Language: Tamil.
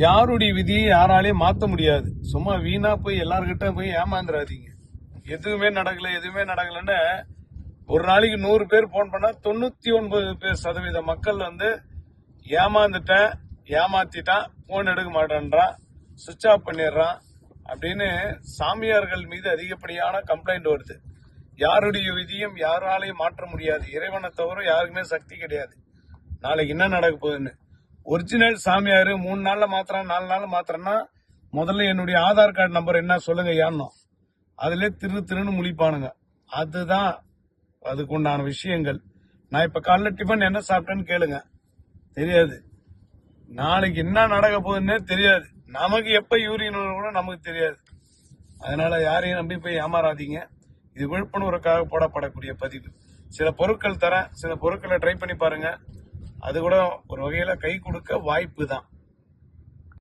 யாருடைய விதியை யாராலையும் மாத்த முடியாது. சும்மா வீணா போய் எல்லார்கிட்ட போய் ஏமாந்துடாதீங்க. எதுவுமே நடக்கலன்னு ஒரு நாளைக்கு 100 பேர் போன் பண்ணா 99% மக்கள் ஏமாத்திட்டான், போன் எடுக்க மாட்டேன்றான், சுவிட்ச் ஆஃப் பண்ணிடுறான் அப்படின்னு சாமியார்கள் மீது அதிகப்படியான கம்ப்ளைண்ட் வருது. யாருடைய விதியும் யாராலையும் மாற்ற முடியாது. இறைவனை தவிர யாருக்குமே சக்தி கிடையாது. நாளைக்கு என்ன நடக்க போகுதுன்னு. ஒரிஜினல் சாமியாரு 3 நாள்ல மாத்திரம் 4 நாள்ல மாத்திரம்னா முதல்ல என்னுடைய ஆதார் கார்டு நம்பர் என்ன சொல்லுங்க ஏன்னோம். அதுல திருன்னு முழிப்பானுங்க. அதுதான் அதுக்கு உண்டான விஷயங்கள். நான் இப்ப காலைல டிஃபன் என்ன சாப்பிட்டேன்னு கேளுங்க, தெரியாது. நாளைக்கு என்ன நடக்க போகுதுன்னே தெரியாது. நமக்கு எப்ப யூரின் கூட நமக்கு தெரியாது. அதனால யாரையும் நம்பி போய் ஏமாறாதீங்க. இது விழிப்புணர்வுக்காக போடப்படக்கூடிய பதிவு. சில பொருட்கள் தரேன், சில பொருட்களை ட்ரை பண்ணி பாருங்க. அது கூட ஒரு வகையில கை கொடுக்க வாய்ப்பு தான்.